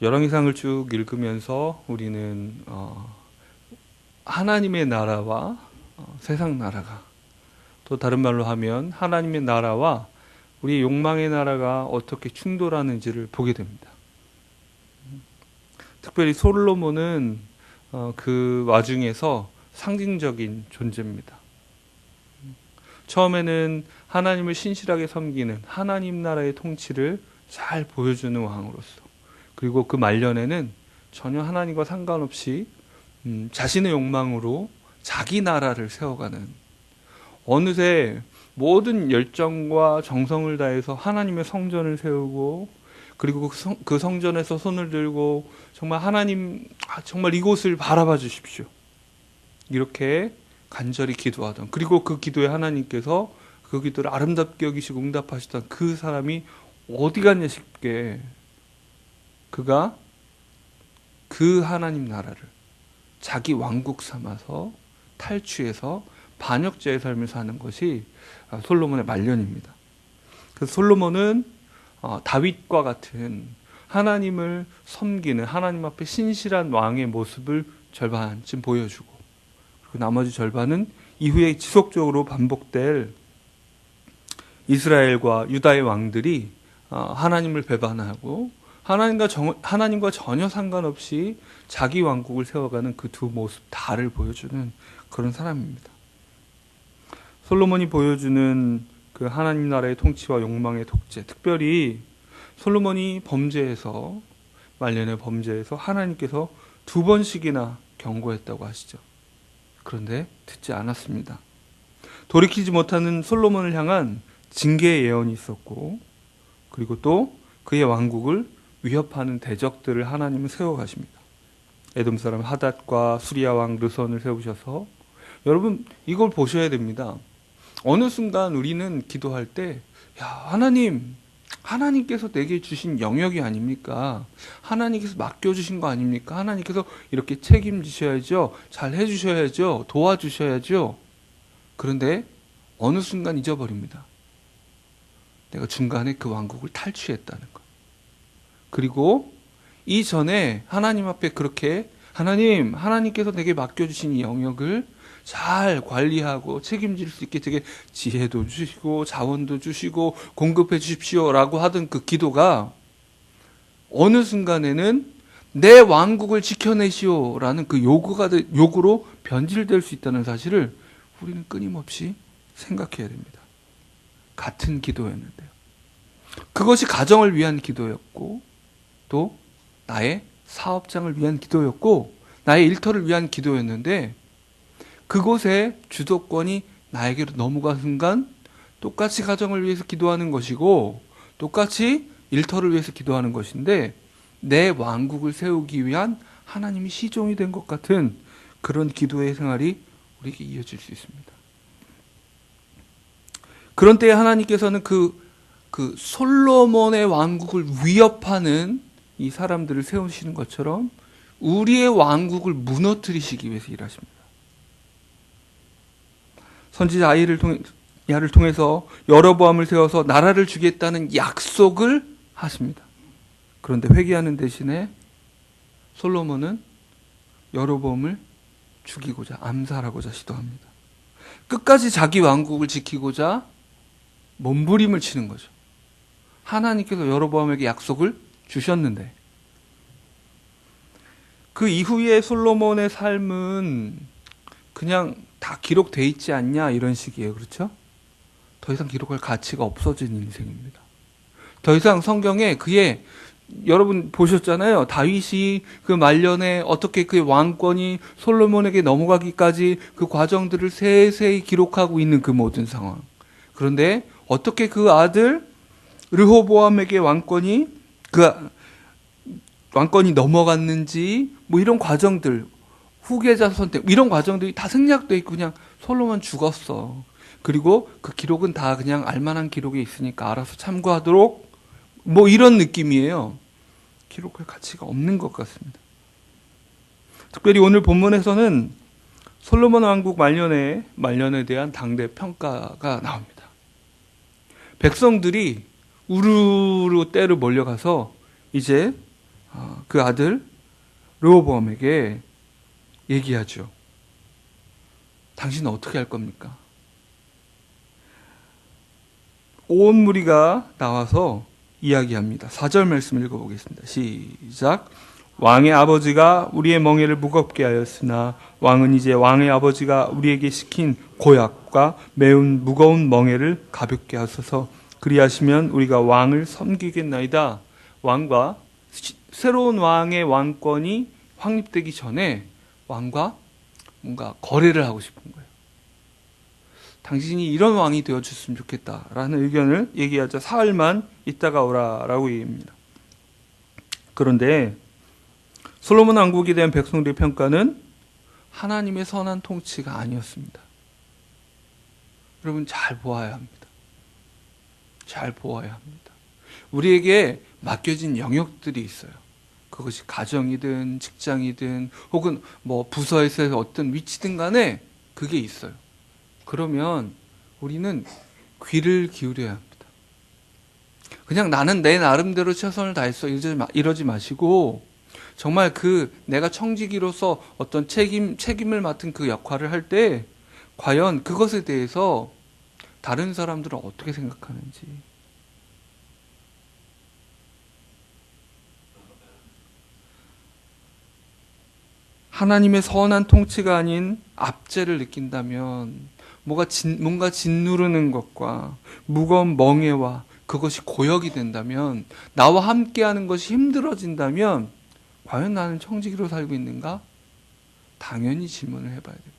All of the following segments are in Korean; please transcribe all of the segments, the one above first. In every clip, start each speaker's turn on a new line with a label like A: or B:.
A: 열왕기상을 쭉 읽으면서 우리는 하나님의 나라와 세상 나라가, 또 다른 말로 하면 하나님의 나라와 우리 욕망의 나라가 어떻게 충돌하는지를 보게 됩니다. 특별히 솔로몬은 그 와중에서 상징적인 존재입니다. 처음에는 하나님을 신실하게 섬기는 하나님 나라의 통치를 잘 보여주는 왕으로서, 그리고 그 말년에는 전혀 하나님과 상관없이 자신의 욕망으로 자기 나라를 세워가는, 어느새 모든 열정과 정성을 다해서 하나님의 성전을 세우고, 그리고 그 성전에서 손을 들고 정말 하나님, 정말 이곳을 바라봐 주십시오, 이렇게 간절히 기도하던, 그리고 그 기도에 하나님께서 그 기도를 아름답게 여기시고 응답하시던 그 사람이 어디 갔냐 싶게, 그가 그 하나님 나라를 자기 왕국 삼아서 탈취해서 반역자의 삶을 사는 것이 솔로몬의 말년입니다. 그래서 솔로몬은 다윗과 같은 하나님을 섬기는, 하나님 앞에 신실한 왕의 모습을 절반쯤 보여주고, 그리고 나머지 절반은 이후에 지속적으로 반복될 이스라엘과 유다의 왕들이 하나님을 배반하고 하나님과 전혀 상관없이 자기 왕국을 세워가는 그 두 모습 다를 보여주는 그런 사람입니다. 솔로몬이 보여주는 그 하나님 나라의 통치와 욕망의 독재, 특별히 솔로몬이 말년에 범죄해서 하나님께서 2번씩이나 경고했다고 하시죠. 그런데 듣지 않았습니다. 돌이키지 못하는 솔로몬을 향한 징계의 예언이 있었고, 그리고 또 그의 왕국을 위협하는 대적들을 하나님은 세워가십니다. 에돔 사람 하닷과 수리아 왕 르손을 세우셔서, 여러분 이걸 보셔야 됩니다. 어느 순간 우리는 기도할 때, 하나님께서 내게 주신 영역이 아닙니까? 하나님께서 맡겨주신 거 아닙니까? 하나님께서 이렇게 책임지셔야죠, 잘 해주셔야죠, 도와주셔야죠. 그런데 어느 순간 잊어버립니다. 내가 중간에 그 왕국을 탈취했다는 것. 그리고 이전에 하나님 앞에 그렇게 하나님께서 내게 맡겨주신 이 영역을 잘 관리하고 책임질 수 있게 되게 지혜도 주시고 자원도 주시고 공급해 주십시오라고 하던 그 기도가 어느 순간에는 내 왕국을 지켜내시오라는 그 요구로 변질될 수 있다는 사실을 우리는 끊임없이 생각해야 됩니다. 같은 기도였는데요. 그것이 가정을 위한 기도였고, 또 나의 사업장을 위한 기도였고, 나의 일터를 위한 기도였는데, 그곳에 주도권이 나에게로 넘어간 순간 똑같이 가정을 위해서 기도하는 것이고, 똑같이 일터를 위해서 기도하는 것인데, 내 왕국을 세우기 위한 하나님이 시종이 된 것 같은 그런 기도의 생활이 우리에게 이어질 수 있습니다. 그런 때에 하나님께서는 그 솔로몬의 왕국을 위협하는 이 사람들을 세우시는 것처럼 우리의 왕국을 무너뜨리시기 위해서 일하십니다. 선지자 아이야를 통해서 여로보암을 세워서 나라를 주겠다는 약속을 하십니다. 그런데 회개하는 대신에 솔로몬은 여로보암을 죽이고자, 암살하고자 시도합니다. 끝까지 자기 왕국을 지키고자 몸부림을 치는 거죠. 하나님께서 여로보암에게 약속을 주셨는데, 그 이후에 솔로몬의 삶은 그냥 다 기록돼 있지 않냐, 이런 식이에요. 그렇죠? 더 이상 기록할 가치가 없어진 인생입니다. 더 이상 성경에 여러분 보셨잖아요. 다윗이 그 말년에 어떻게 그의 왕권이 솔로몬에게 넘어가기까지 그 과정들을 세세히 기록하고 있는 그 모든 상황. 그런데 어떻게 그 아들 르호보암에게 왕권이 넘어갔는지, 이런 과정들, 후계자 선택, 이런 과정들이 다 생략돼 있고, 그냥 솔로몬 죽었어. 그리고 그 기록은 다 그냥 알만한 기록에 있으니까 알아서 참고하도록, 이런 느낌이에요. 기록할 가치가 없는 것 같습니다. 특별히 오늘 본문에서는 솔로몬 왕국 말년에 대한 당대 평가가 나옵니다. 백성들이 우르르 떼로 몰려가서 이제 그 아들 르호보암에게 얘기하죠. 당신은 어떻게 할 겁니까? 온 무리가 나와서 이야기합니다. 4절 말씀 읽어보겠습니다. 시작. 왕의 아버지가 우리의 멍에를 무겁게 하였으나 왕은 이제 왕의 아버지가 우리에게 시킨 고약과 매운 무거운 멍에를 가볍게 하소서. 그리하시면 우리가 왕을 섬기겠나이다. 왕과 새로운 왕의 왕권이 확립되기 전에 왕과 뭔가 거래를 하고 싶은 거예요. 당신이 이런 왕이 되어줬으면 좋겠다라는 의견을 얘기하자. 사흘만 있다가 오라라고 얘기합니다. 그런데 솔로몬 왕국에 대한 백성들의 평가는 하나님의 선한 통치가 아니었습니다. 여러분 잘 보아야 합니다. 잘 보아야 합니다. 우리에게 맡겨진 영역들이 있어요. 그것이 가정이든 직장이든 혹은 뭐 부서에서 어떤 위치든 간에 그게 있어요. 그러면 우리는 귀를 기울여야 합니다. 그냥 나는 내 나름대로 최선을 다했어 이러지 마시고 정말 내가 청지기로서 어떤 책임을 맡은 그 역할을 할 때 과연 그것에 대해서 다른 사람들은 어떻게 생각하는지. 하나님의 선한 통치가 아닌 압제를 느낀다면 뭔가 짓누르는 것과 무거운 멍에와 그것이 고역이 된다면 나와 함께하는 것이 힘들어진다면 과연 나는 청지기로 살고 있는가? 당연히 질문을 해봐야 됩니다.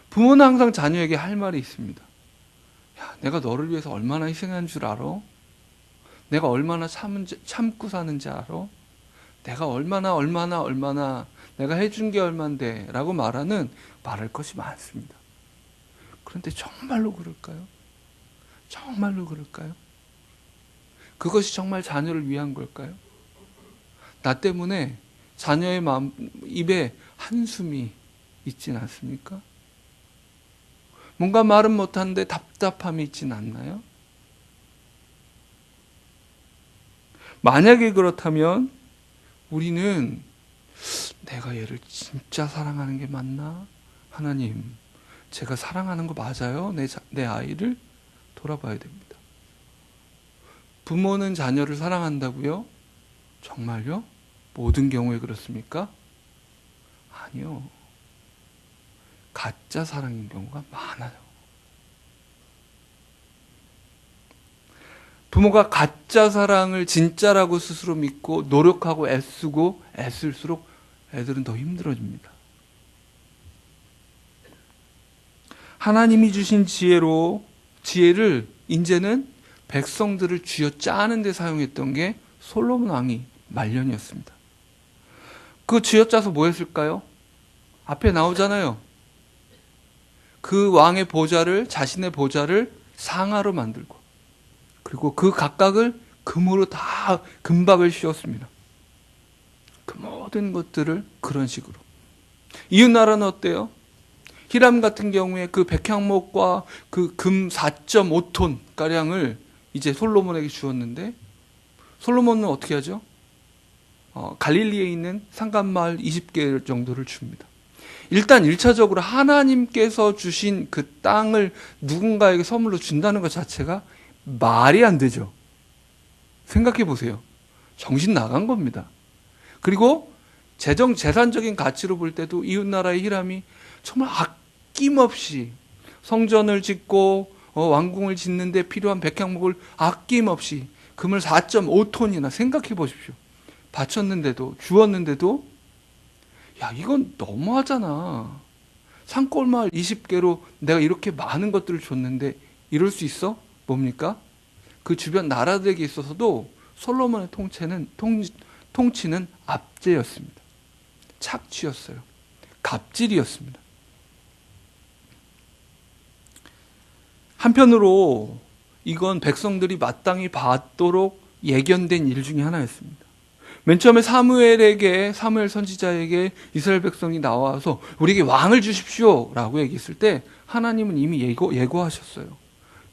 A: 부모는 항상 자녀에게 할 말이 있습니다. 야, 내가 너를 위해서 얼마나 희생한 줄 알아? 내가 얼마나 참고 사는지 알아? 내가 얼마나 내가 해준 게 얼만데 라고 말할 것이 많습니다. 그런데 정말로 그럴까요? 정말로 그럴까요? 그것이 정말 자녀를 위한 걸까요? 나 때문에 자녀의 입에 한숨이 있진 않습니까? 뭔가 말은 못하는데 답답함이 있진 않나요? 만약에 그렇다면 우리는 내가 얘를 진짜 사랑하는 게 맞나? 하나님, 제가 사랑하는 거 맞아요? 내 아이를 돌아봐야 됩니다. 부모는 자녀를 사랑한다고요? 정말요? 모든 경우에 그렇습니까? 아니요. 가짜 사랑인 경우가 많아요. 부모가 가짜 사랑을 진짜라고 스스로 믿고 노력하고 애쓸수록 애들은 더 힘들어집니다. 하나님이 주신 지혜를 이제는 백성들을 쥐어짜는 데 사용했던 게 솔로몬 왕이 말년이었습니다. 그 쥐어짜서 뭐 했을까요? 앞에 나오잖아요. 그 왕의 자신의 보좌를 상아로 만들고 그리고 그 각각을 금으로 다 금박을 씌웠습니다. 그 모든 것들을 그런 식으로. 이웃나라는 어때요? 히람 같은 경우에 그 백향목과 그 금 4.5톤 가량을 이제 솔로몬에게 주었는데 솔로몬은 어떻게 하죠? 갈릴리에 있는 상간마을 20개 정도를 줍니다. 일단 1차적으로 하나님께서 주신 그 땅을 누군가에게 선물로 준다는 것 자체가 말이 안 되죠. 생각해 보세요. 정신 나간 겁니다. 그리고 재산적인 가치로 볼 때도 이웃나라의 히람이 정말 아낌없이 성전을 짓고 왕궁을 짓는 데 필요한 백향목을 아낌없이 금을 4.5톤이나 생각해 보십시오. 바쳤는데도 주었는데도 야 이건 너무하잖아. 산골마을 20개로 내가 이렇게 많은 것들을 줬는데 이럴 수 있어? 뭡니까? 그 주변 나라들에게 있어서도 솔로몬의 통치는 압제였습니다. 착취였어요. 갑질이었습니다. 한편으로 이건 백성들이 마땅히 받도록 예견된 일 중에 하나였습니다. 맨 처음에 사무엘 선지자에게 이스라엘 백성이 나와서 우리에게 왕을 주십시오 라고 얘기했을 때 하나님은 이미 예고하셨어요.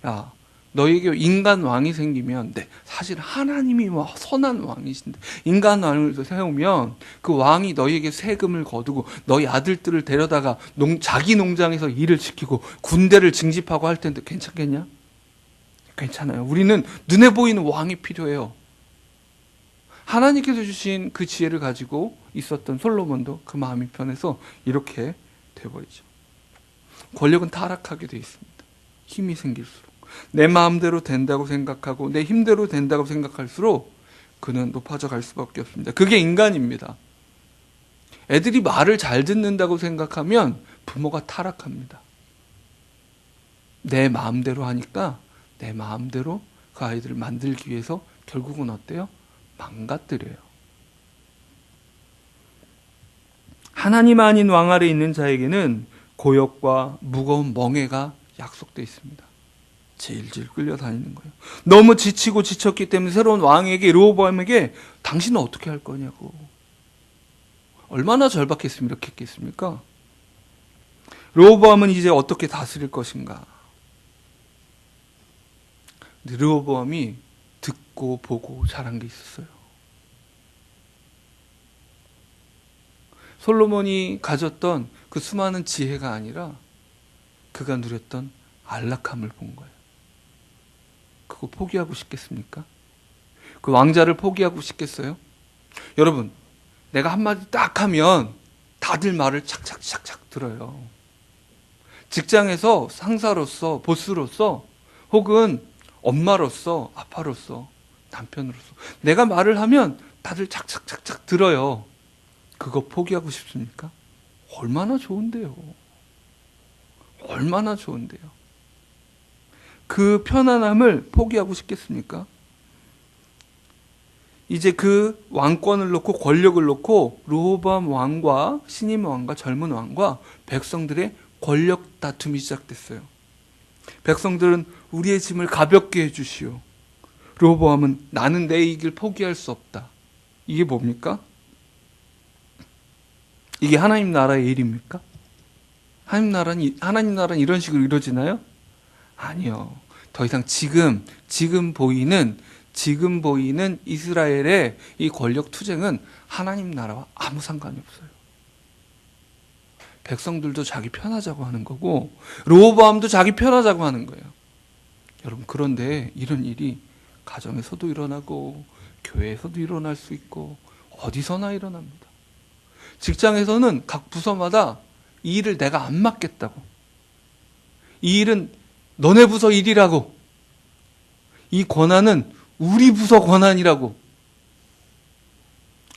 A: 야, 너에게 인간 왕이 생기면, 네, 사실 하나님이 선한 왕이신데 인간 왕을 세우면 그 왕이 너에게 세금을 거두고 너희 아들들을 데려다가 자기 농장에서 일을 시키고 군대를 징집하고 할 텐데 괜찮겠냐? 괜찮아요. 우리는 눈에 보이는 왕이 필요해요. 하나님께서 주신 그 지혜를 가지고 있었던 솔로몬도 그 마음이 편해서 이렇게 돼버리죠. 권력은 타락하게 돼 있습니다. 힘이 생길수록. 내 마음대로 된다고 생각하고 내 힘대로 된다고 생각할수록 그는 높아져 갈 수밖에 없습니다. 그게 인간입니다. 애들이 말을 잘 듣는다고 생각하면 부모가 타락합니다. 내 마음대로 하니까 내 마음대로 그 아이들을 만들기 위해서 결국은 어때요? 망가뜨려요. 하나님 아닌 왕 아래 있는 자에게는 고역과 무거운 멍에가 약속되어 있습니다. 질질 끌려다니는 거예요. 너무 지치고 지쳤기 때문에 새로운 왕에게, 르호보암에게 당신은 어떻게 할 거냐고. 얼마나 절박했으면 이렇게 했겠습니까? 르호보암은 이제 어떻게 다스릴 것인가. 르호보암이 듣고 보고 자란 게 있었어요. 솔로몬이 가졌던 그 수많은 지혜가 아니라 그가 누렸던 안락함을 본 거예요. 그거 포기하고 싶겠습니까? 그 왕자를 포기하고 싶겠어요? 여러분, 내가 한마디 딱 하면 다들 말을 착착착착 들어요. 직장에서 상사로서, 보스로서, 혹은 엄마로서, 아빠로서, 남편으로서 내가 말을 하면 다들 착착착착 들어요. 그거 포기하고 싶습니까? 얼마나 좋은데요. 얼마나 좋은데요. 그 편안함을 포기하고 싶겠습니까? 이제 그 왕권을 놓고 권력을 놓고 르호보암 왕과 신임 왕과 젊은 왕과 백성들의 권력 다툼이 시작됐어요. 백성들은 우리의 짐을 가볍게 해주시오. 르호보암은 나는 내 이익을 포기할 수 없다. 이게 뭡니까? 이게 하나님 나라의 일입니까? 하나님 나라는 이런 식으로 이루어지나요? 아니요. 더 이상 지금 보이는 이스라엘의 이 권력 투쟁은 하나님 나라와 아무 상관이 없어요. 백성들도 자기 편하자고 하는 거고 르호보암도 자기 편하자고 하는 거예요. 여러분, 그런데 이런 일이 가정에서도 일어나고 교회에서도 일어날 수 있고 어디서나 일어납니다. 직장에서는 각 부서마다 이 일을 내가 안 맡겠다고, 이 일은 너네 부서 일이라고, 이 권한은 우리 부서 권한이라고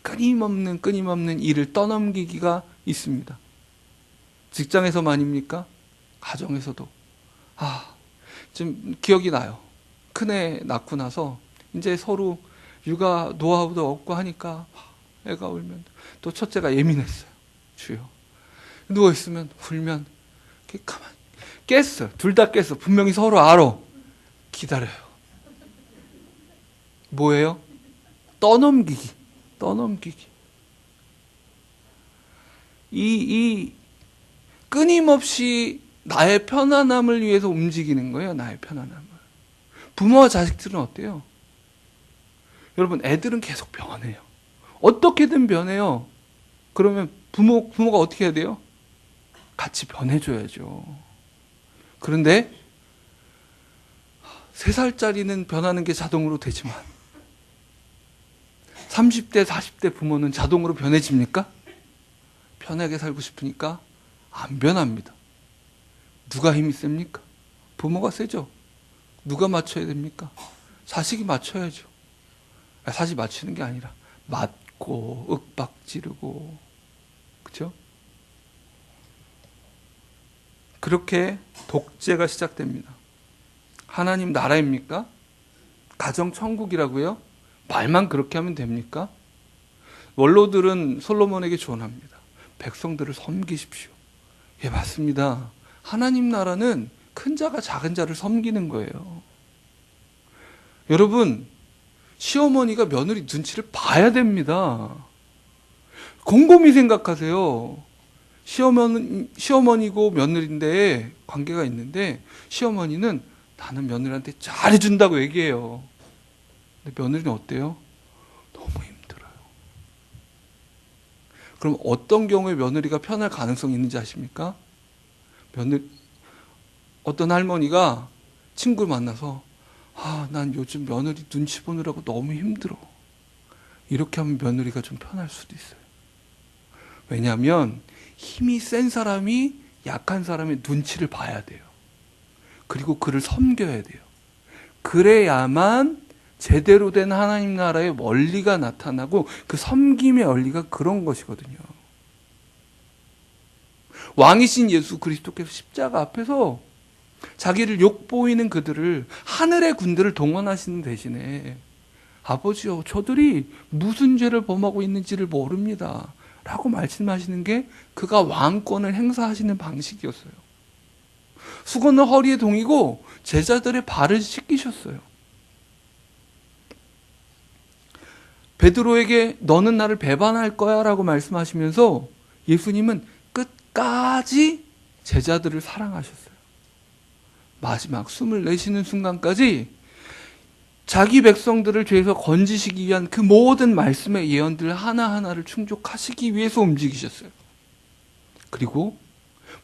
A: 끊임없는 일을 떠넘기기가 있습니다. 직장에서만입니까? 가정에서도. 지금 기억이 나요. 큰애 낳고 나서 이제 서로 육아 노하우도 없고 하니까 애가 울면 또 첫째가 예민했어요. 주요. 누워있으면 울면 가만히 깼어요. 둘 다 깼어. 분명히 서로 알아. 기다려요. 뭐예요? 떠넘기기. 이 끊임없이 나의 편안함을 위해서 움직이는 거예요. 나의 편안함을. 부모와 자식들은 어때요? 여러분, 애들은 계속 변해요. 어떻게든 변해요. 그러면 부모가 어떻게 해야 돼요? 같이 변해줘야죠. 그런데 3살짜리는 변하는 게 자동으로 되지만 30대, 40대 부모는 자동으로 변해집니까? 편하게 살고 싶으니까 안 변합니다. 누가 힘이 셉니까? 부모가 세죠. 누가 맞춰야 됩니까? 자식이 맞춰야죠. 사실 맞추는 게 아니라 맞고 윽박지르고, 그렇죠? 그렇게 독재가 시작됩니다. 하나님 나라입니까? 가정 천국이라고요? 말만 그렇게 하면 됩니까? 원로들은 솔로몬에게 조언합니다. 백성들을 섬기십시오. 예, 맞습니다. 하나님 나라는 큰 자가 작은 자를 섬기는 거예요. 여러분, 시어머니가 며느리 눈치를 봐야 됩니다. 곰곰이 생각하세요. 시어머니고 며느리인데 관계가 있는데 시어머니는 나는 며느리한테 잘해준다고 얘기해요. 근데 며느리는 어때요? 너무 힘들어요. 그럼 어떤 경우에 며느리가 편할 가능성이 있는지 아십니까? 어떤 할머니가 친구를 만나서 난 요즘 며느리 눈치 보느라고 너무 힘들어. 이렇게 하면 며느리가 좀 편할 수도 있어요. 왜냐하면 힘이 센 사람이 약한 사람의 눈치를 봐야 돼요. 그리고 그를 섬겨야 돼요. 그래야만 제대로 된 하나님 나라의 원리가 나타나고 그 섬김의 원리가 그런 것이거든요. 왕이신 예수 그리스도께서 십자가 앞에서 자기를 욕보이는 그들을, 하늘의 군대를 동원하시는 대신에 아버지요, 저들이 무슨 죄를 범하고 있는지를 모릅니다 라고 말씀하시는 게 그가 왕권을 행사하시는 방식이었어요. 수건을 허리에 동이고 제자들의 발을 씻기셨어요. 베드로에게 너는 나를 배반할 거야 라고 말씀하시면서 예수님은 끝까지 제자들을 사랑하셨어요. 마지막 숨을 내쉬는 순간까지 자기 백성들을 죄에서 건지시기 위한 그 모든 말씀의 예언들 하나하나를 충족하시기 위해서 움직이셨어요. 그리고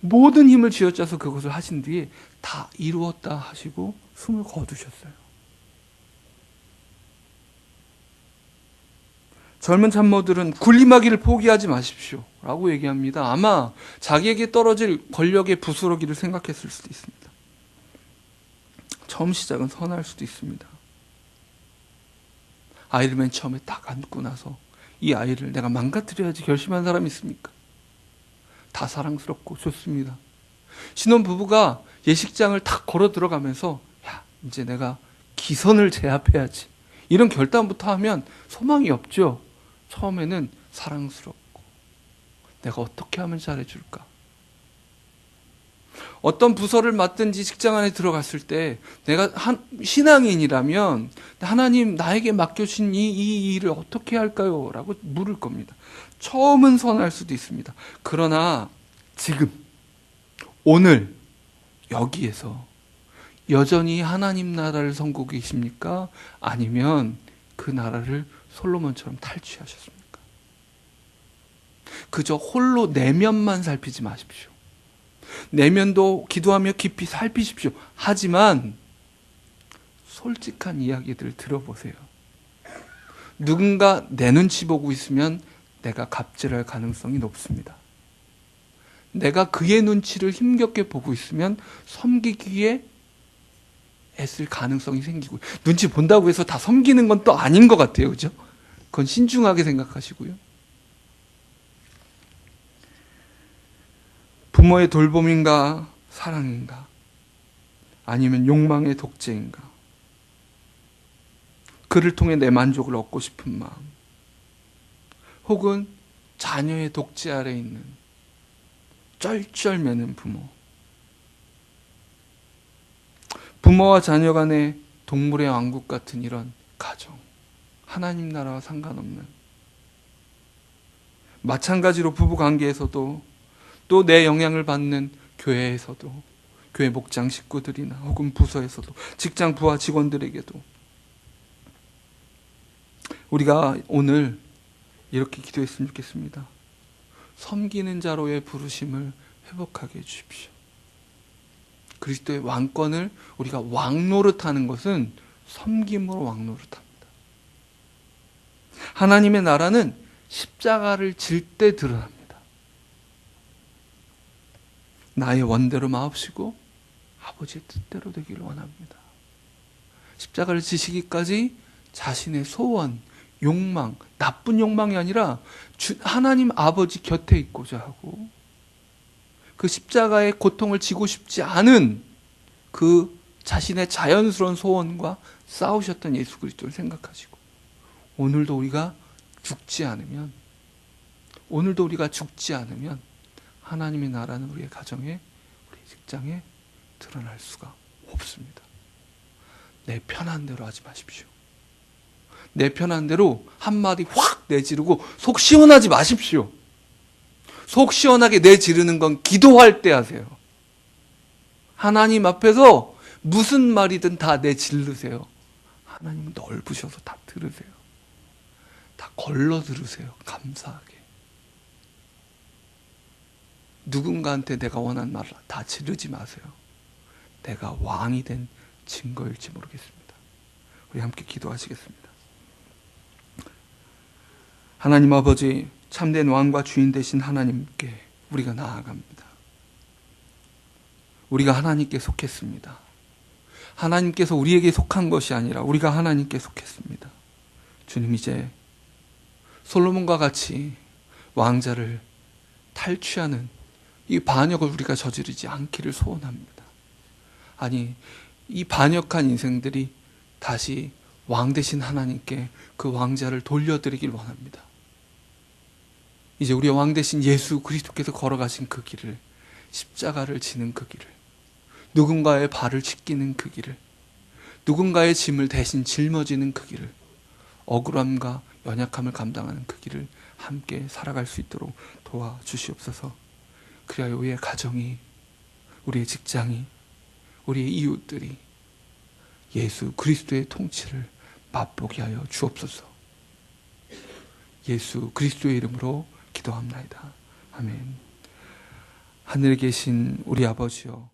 A: 모든 힘을 쥐어짜서 그것을 하신 뒤에 다 이루었다 하시고 숨을 거두셨어요. 젊은 참모들은 군림하기를 포기하지 마십시오 라고 얘기합니다. 아마 자기에게 떨어질 권력의 부스러기를 생각했을 수도 있습니다. 처음 시작은 선할 수도 있습니다. 아이를 맨 처음에 딱 안고 나서 이 아이를 내가 망가뜨려야지 결심한 사람이 있습니까? 다 사랑스럽고 좋습니다. 신혼부부가 예식장을 탁 걸어 들어가면서 이제 내가 기선을 제압해야지 이런 결단부터 하면 소망이 없죠. 처음에는 사랑스럽고 내가 어떻게 하면 잘해줄까? 어떤 부서를 맡든지 직장 안에 들어갔을 때 내가 신앙인이라면 하나님 나에게 맡겨주신 이 일을 어떻게 할까요? 라고 물을 겁니다. 처음은 선할 수도 있습니다. 그러나 지금 오늘 여기에서 여전히 하나님 나라를 섬기고 계십니까? 아니면 그 나라를 솔로몬처럼 탈취하셨습니까? 그저 홀로 내면만 살피지 마십시오. 내면도 기도하며 깊이 살피십시오. 하지만 솔직한 이야기들을 들어보세요. 누군가 내 눈치 보고 있으면 내가 갑질할 가능성이 높습니다. 내가 그의 눈치를 힘겹게 보고 있으면 섬기기 위해 애쓸 가능성이 생기고, 눈치 본다고 해서 다 섬기는 건 또 아닌 것 같아요. 그죠? 그건 신중하게 생각하시고요. 부모의 돌봄인가 사랑인가, 아니면 욕망의 독재인가, 그를 통해 내 만족을 얻고 싶은 마음, 혹은 자녀의 독재 아래 있는 쩔쩔매는 부모, 부모와 자녀 간의 동물의 왕국 같은 이런 가정, 하나님 나라와 상관없는, 마찬가지로 부부 관계에서도 또 내 영향을 받는 교회에서도, 교회 목장 식구들이나 혹은 부서에서도, 직장 부하 직원들에게도 우리가 오늘 이렇게 기도했으면 좋겠습니다. 섬기는 자로의 부르심을 회복하게 해주십시오. 그리스도의 왕권을 우리가 왕노릇하는 것은 섬김으로 왕노릇합니다. 하나님의 나라는 십자가를 질 때 드러납니다. 나의 원대로 마옵시고 아버지의 뜻대로 되기를 원합니다. 십자가를 지시기까지 자신의 소원, 욕망, 나쁜 욕망이 아니라 하나님 아버지 곁에 있고자 하고, 그 십자가의 고통을 지고 싶지 않은 그 자신의 자연스러운 소원과 싸우셨던 예수 그리스도를 생각하시고, 오늘도 우리가 죽지 않으면 하나님의 나라는 우리의 가정에, 우리 직장에 드러날 수가 없습니다. 내 편한 대로 하지 마십시오. 내 편한 대로 한마디 확 내지르고 속 시원하지 마십시오. 속 시원하게 내지르는 건 기도할 때 하세요. 하나님 앞에서 무슨 말이든 다 내질르세요. 하나님은 넓으셔서 다 들으세요. 다 걸러 들으세요. 감사하게. 누군가한테 내가 원하는 말을 다 지르지 마세요. 내가 왕이 된 증거일지 모르겠습니다. 우리 함께 기도하시겠습니다. 하나님 아버지, 참된 왕과 주인 되신 하나님께 우리가 나아갑니다. 우리가 하나님께 속했습니다. 하나님께서 우리에게 속한 것이 아니라 우리가 하나님께 속했습니다. 주님, 이제 솔로몬과 같이 왕자를 탈취하는 이 반역을 우리가 저지르지 않기를 소원합니다. 아니, 이 반역한 인생들이 다시 왕 되신 하나님께 그 왕자를 돌려드리길 원합니다. 이제 우리의 왕 되신 예수 그리스도께서 걸어가신 그 길을, 십자가를 지는 그 길을, 누군가의 발을 씻기는 그 길을, 누군가의 짐을 대신 짊어지는 그 길을, 억울함과 연약함을 감당하는 그 길을 함께 살아갈 수 있도록 도와주시옵소서. 그리하여 우리의 가정이, 우리의 직장이, 우리의 이웃들이 예수 그리스도의 통치를 맛보게 하여 주옵소서. 예수 그리스도의 이름으로 기도합나이다. 아멘. 하늘에 계신 우리 아버지여,